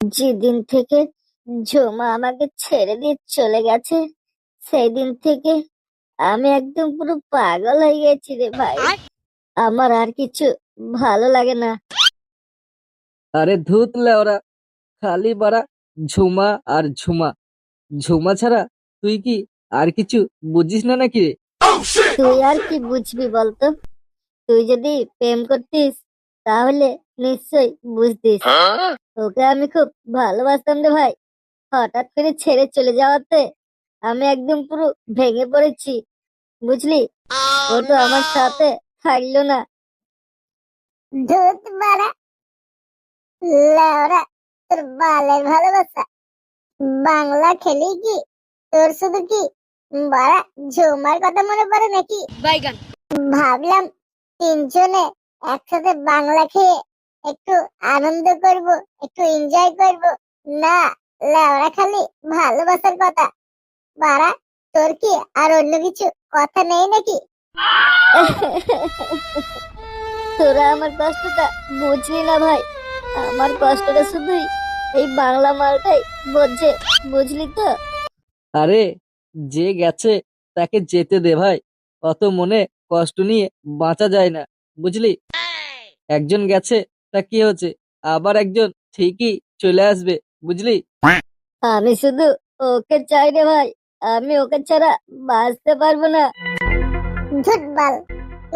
যেদিন থেকে ঝুমা আমাকে ছেড়ে দিয়ে চলে গেছে, সেই দিন থেকে আমি একদম পুরো পাগল হয়ে গেছি রে ভাই। আমার আর কিছু ভালো লাগে না। আরে ধুত লেওরা, খালি বাড়া ঝুমা আর ঝুমা। ঝুমা ছাড়া তুই কি আর কিছু বুঝিস না নাকি রে? তুই আর কি বুঝবি বলতো? তুই যদি প্রেম করতিস তাহলে নিশ্চয়ই বুঝতিস। ওকে আমি খুব ভালোবাসতাম রে ভাই। হঠাৎ করে ছেড়ে চলে যাওয়াতে আমি একদম পুরো ভেঙে পড়েছি, বুঝলি? ও তো আমার সাথে থাকলো না। ধুত মারা লেওরা, তোর বালের ভালোবাসা বাংলা খেলি কি? তোর শুধু কি বাড়া ঝুমার কথা মনে পড়ে নাকি? ভাবলাম তিনজনে একসাথে বাংলা খেয়ে একটু আনন্দ করব, একটু এনজয় করব। না, লেওরা খালি ভালোবাসার কথা। বাড়া, তোর কি আর অন্য কিছু কথা নেই নাকি? তোরা আমার কষ্টটা বুঝলি না ভাই। আমার কষ্টটা শুধুই এই বাংলা মালটাই বোঝে, বুঝলি তো? আরে যে গেছে তাকে যেতে দে ভাই। অত মনে কষ্ট নিয়ে বাঁচা যায় না, বুঝলি? একজন গেছে, তা কি হচ্ছে, আবার একজন ঠিকই চলে আসবে, বুঝলি? আমি শুধু ওকে চাই রে ভাই। আমি ওকে ছাড়া বাঁচতে পারবো না। ধুত বাল,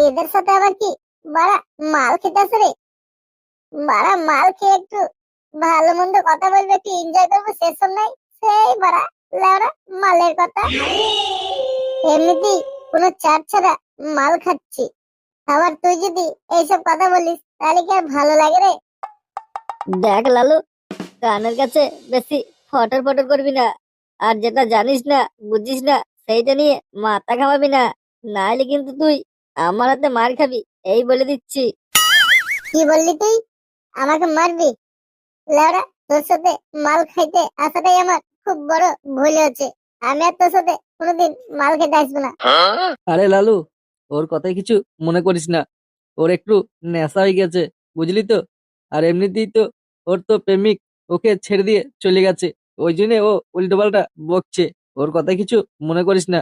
এদের সাথে আবার কি বাড়া মাল খেতেছে রে? বাড়া মাল খেয়ে একটু ভালো মন্দ কথা বলবে, একটু এনজয় করবো, সেসব নাই। সেই বাড়া লেওরা মালের কথা। এমনিতেই কোনো চাপ ছাড়া মাল খাচ্ছি, আবার তুই যদি এইসব কথা বলিস তাহলে কি আর ভালো লাগে রে? দেখ লালু, কানের কাছে বেশি ফটর ফটর করবি না। আর যেটা জানিস না, বুঝিস না, সেইটা নিয়ে মাথা ঘামাবি না। নাইলে কিন্তু তুই আমার হাতে মার খাবি, এই বলে দিচ্ছি। কি বললি তুই? আমাকে মারবি? লেওরা, তোর সাথে মাল খাইতে আসাটাই আমার খুব বড় ভুল হয়েছে। আমি আর তোর সাথে কোনোদিন মাল খেতে আসবো না। আরে লালু, ওর কথাই কিছু মনে করিস না। ওর একটু নেশা হয়ে গেছে, বুঝলি তো। আর এমনিতেই তো ওর তো প্রেমিক ওকে ছেড়ে দিয়ে চলে গেছে, ওই জন্য ও উল্টো পাল্টা বকছে। ওর কথাই কিছু মনে করিস না।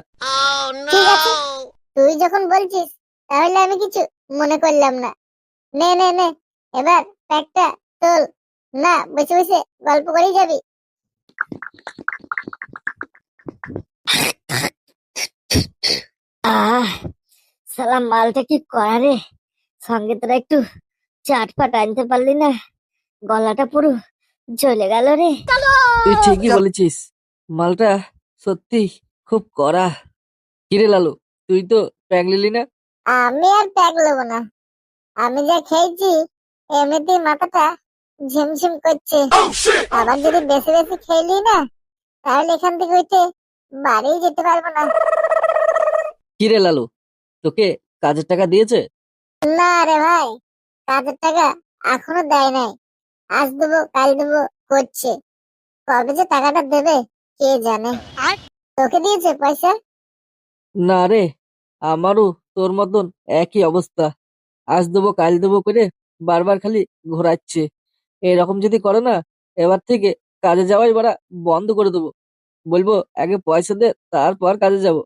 ঠিক আছে, তুই যখন বলছিস তাহলে আমি কিছু মনে করলাম না। নে নে নে, এবার প্যাকটা তোল। না, বসে বসে গল্প করেই যাবি? আহ, সালাম মালটা কি করা রে। সঙ্গে তোরা একটু চাটপাট আনতে পারলি না? গলাটা পুরো জ্বলে গেল রে। তুই ঠিকই বলেছিস, মালটা সত্যি খুব কড়া। কিরে লালু, তুই তো প্যাক নিলি না? আমি আর প্যাক নেবো না। আমি যা খেয়েছি এমনিতেই মাথাটা ঝিমঝিম করছে। আবার যদি বেশি বেশি খেলি না, তাহলে এখান থেকে উঠে বাড়ি যেতে পারবো না। কিরে লালু, তোকে কাজের টাকা দিয়েছে? না রে ভাই, কাজের টাকা এখনো দেয় নাই। আজ দেবো কাল দেবো করছে। কবে যে টাকাটা দেবে কে জানে। তোকে দিয়েছে পয়সা? না রে, আমারও তোর মতন একই অবস্থা। আজ দেবো কাল দেবো করে বারবার খালি ঘোরাচ্ছে। এরকম যদি করে না, এবার থেকে কাজে যাওয়াই বাড়া বন্ধ করে দেবো। বলবো আগে পয়সা দে, তারপর কাজে যাব।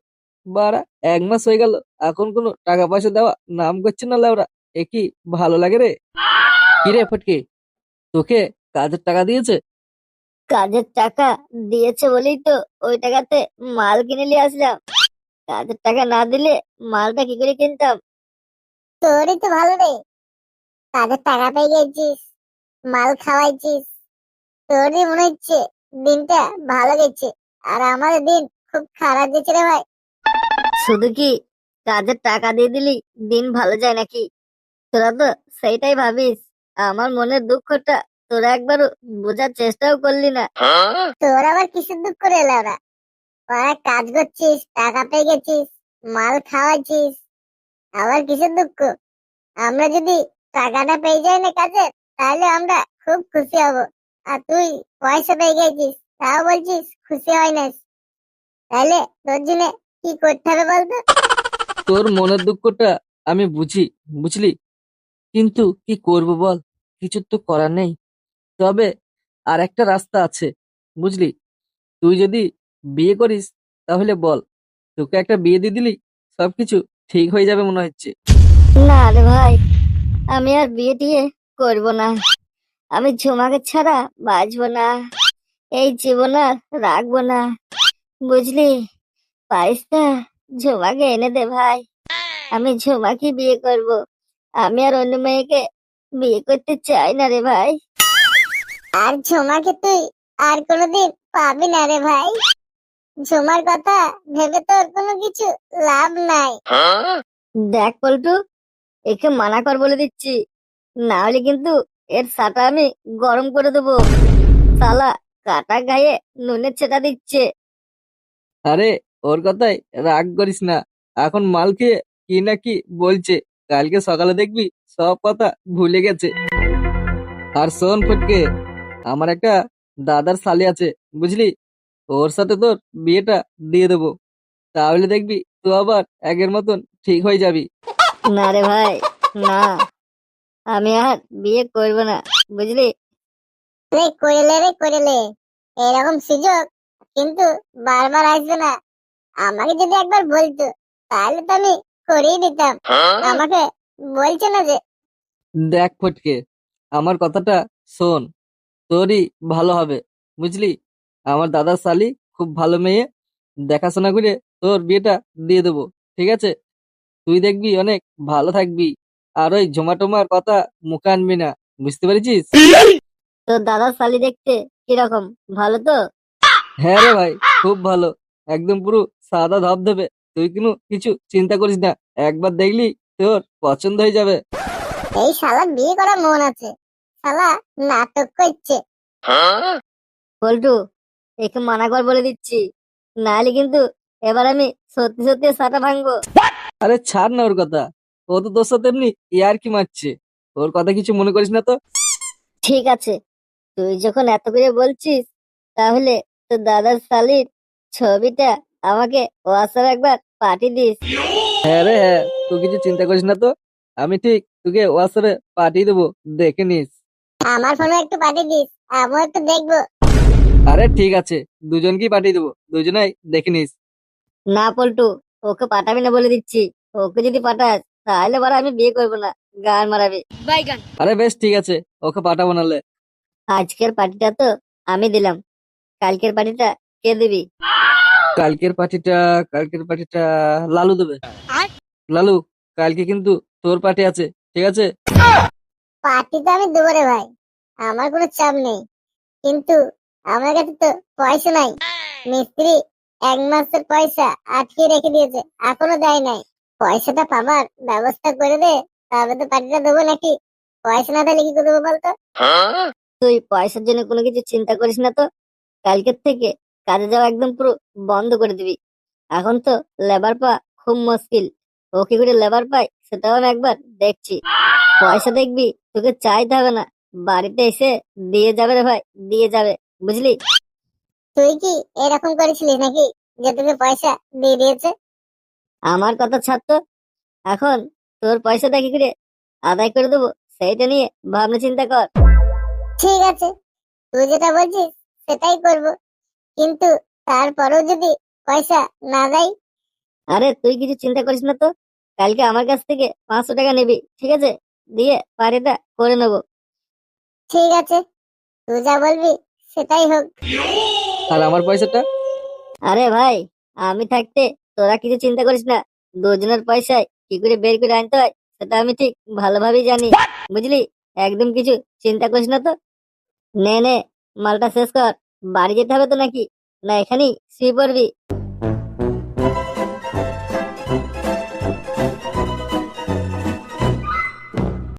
বাড়া 1 মাস হয়ে গেল, এখন কোনো টাকা পয়সা দেওয়া নাম করছে না লেওরা। এ কি ভালো লাগে রে? কি রে ফটকে, তোকে কাজের টাকা দিয়েছে? কাজের টাকা দিয়েছে বলেই তো ওই টাকাতে মাল কিনে নিয়ে আসলাম। কাজের টাকা না দিলে মালটা কি করে কিনতাম? তোরই তো ভালো রে, কাজের টাকা পেয়ে গেছিস, মাল খাওয়াইছিস। তোরই মনে হচ্ছে দিনটা ভালো গেছে, আর আমাদের দিন খুব খারাপ গেছে রে ভাই। শুধু কি কাজের টাকা দিয়ে দিলি দিন ভালো যায় নাকি? তোরা তো সেইটাই ভাবিস। আমার মনের দুঃখটা তোরা একবারও বোঝার চেষ্টাও করলি না। তোর আবার কিসের দুঃখ রে লাউরা? তোরা কাজ করছিস, টাকা পেয়ে গেছিস, মাল খাওয়াইছিস, আবার কিসের দুঃখ? আমরা যদি টাকাটা পেয়ে যাই না কাজে, তাহলে আমরা খুব খুশি হব। আর তুই পয়সা পেয়ে গেছিস, তাও বলছিস খুশি হয় না। তাহলে তোর জন্য কি করতে হবে বলতো? তোর মনের দুঃখটা আমি বুঝি, বুঝলি, কিন্তু কি করব বল, কিছু তো করার নেই। তবে আর একটা রাস্তা আছে, বুঝলি? তুই যদি বিয়ে করিস তাহলে বল, তোকে একটা বিয়ে দিয়ে দিলি সবকিছু ঠিক হয়ে যাবে মনে হচ্ছে। না রে ভাই, আমি আর বিয়ে টিয়ে করবো না। আমি ঝুমাকে ছাড়া বাঁচবো না, এই জীবন আর রাখবো না, বুঝলি? পারিস না, ঝুমাকে এনে দে ভাই। আমি ঝুমাকে বিয়ে করব। আমি আর অন্য মেয়েকে বিয়ে করতে চাই না রে ভাই। আর ঝুমাকে তুই আর কোনোদিন পাবি না রে ভাই। ঝুমার কথা ভেবে তোর কোনো কিছু লাভ নাই। দেখ পল্টু, একে মানা কর বলে দিচ্ছি, না হলে কিন্তু এর সাটা আমি গরম করে দেবো। শালা কাটা গায়ে নুনের ছেটা দিচ্ছে। আরে, ওর কথায় রাগ করিস না। এখন মাল খেয়ে কি না কি বলছে, কালকে সকালে দেখবি সব কথা ভুলে গেছে। আর শোন ফটকে, আমার একটা দাদার শালি আছে, বুঝলি? ওর সাথে তোর বিয়েটা দিয়ে দেবো, তাহলে দেখবি তুই আবার আগের মতন ঠিক হয়ে যাবি। না রে ভাই, না, আমি আর বিয়ে করব না, বুঝলি? রে করেলে, রে করেলে, এরকম সুযোগ কিন্তু বারবার আসবে না। আমাকে যদি একবার বলতো তাহলে তো আমি করেই দিতাম। আমাকে বলছে না যে। দেখ ফটকে, আমার কথাটা শোন, তোরই ভালো হবে, বুঝলি? আমার দাদার শালি খুব ভালো মেয়ে, দেখাশোনা করে তোর বিয়েটা দিয়ে দেবো, ঠিক আছে? তুই দেখবি অনেক ভালো থাকবি, আর ওই জোম্যাটোমার কথা মুখে আনবি না, বুঝতে পেরেছিস? তোর দাদার শালি দেখতে কিরকম, ভালো তো? হ্যাঁ রে ভাই, খুব ভালো, একদম পুরো সাদা ধবধবে। তুই কোনো কিছু চিন্তা করিস না, একবার দেখলি তোর পছন্দ হয়ে যাবে। এই শালা বিয়ে করার মন আছে, শালা নাটক করছে। পল্টু, একে মানা কর বলে দিচ্ছি, নাহলে কিন্তু এবার আমি সত্যি সত্যি সাটা ভাঙবো। আরে ছাড় না ওর কথা, ও তো তোর সাথে এমনি ইয়ার কি মারছে, ওর কথা কিছু মনে করিস না তো। ঠিক আছে, তুই যখন এত করে বলছিস, তাহলে তোর দাদার শালির ছবিটা আমাকে হোয়াটসঅ্যাপ একবার পাঠিয়ে দিস। হ্যাঁ রে হ্যাঁ, তুই কিছু চিন্তা করিস না তো, আমি ঠিক তোকে হোয়াটসঅ্যাপে পাঠিয়ে দেবো, দেখে নিস। আমার ফোনে একটু পাঠিয়ে দিস, আমিও একটু দেখবো। আরে ঠিক আছে, দুজনকেই পাঠিয়ে দেবো, দুজনাই দেখে নিস। না পল্টু, ওকে পাঠাবি না বলে দিচ্ছি। ওকে যদি পাঠাস তাহলে বড় আমি বিয়ে করবো না, গান মারাবি। আরে বেশ ঠিক আছে, ওকে পাঠাবো নাহলে। আজকের পার্টিটা তো আমি দিলাম, কালকের পার্টিটা কে দিবি? কালকের পার্টিটা, কালকের পার্টিটা লালু দেবে। লালু, কালকে কিন্তু তোর পার্টি আছে, ঠিক আছে? পার্টি তো আমি দেবো রে ভাই, আমার কোনো চাপ নেই, কিন্তু আমার কাছে তো পয়সা নাই। মিস্ত্রি 1 মাসের পয়সা আটকে রেখে দিয়েছে, এখনো দেয় নাই। পয়সাটা পাবার ব্যবস্থা করে দে, তবে তো পার্টিটা দেবো নাকি। পয়সা না দিলে কি করে দেবো বলতো? তুই পয়সার জন্য কোনো কিছু চিন্তা করিস না তো। কালকের থেকে কাজে যাওয়া একদম পুরো বন্ধ করে দিবি। এখন তো লেবার পাওয়া খুব মুশকিল, ও কি করে লেবার পাই সেটাও আমি একবার দেখছি। পয়সা দেখবি তোকে চাইতে হবে না, বাড়িতে এসে দিয়ে যাবে রে ভাই, দিয়ে যাবে, বুঝলি? তুই কি এরকম করেছিলিস নাকি যে তোকে পয়সা দিয়ে দিয়েছে? আমার কথা ছাড় তো, এখন তোর পয়সাটা কি করে আদায় করে দেবো সেইটা নিয়ে ভাবনা চিন্তা কর। ঠিক আছে, তুই যেটা বলছিস সেটাই করব, কিন্তু তারপরেও যদি পয়সা না দেয়? আরে তুই কিছু চিন্তা করিস না তো, কালকে আমার কাছ থেকে 500 টাকা নিবি, ঠিক আছে? দিয়ে পার্টিটা করে নেবো। ঠিক আছে, তুই যা বলবি সেটাই হোক। আর আমার পয়সাটা? আরে ভাই, আমি থাকতে তোরা কিছু চিন্তা করিস না, দুজনের পয়সায় কি করে বের করে আনতে হয় সেটা আমি ঠিক ভালোভাবেই জানি, বুঝলি? একদম কিছু চিন্তা করিস না তো। নে নে, মালটা শেষ কর, বাড়ি যেতে হবে তো নাকি, না এখানেই শুয়ে পড়বি?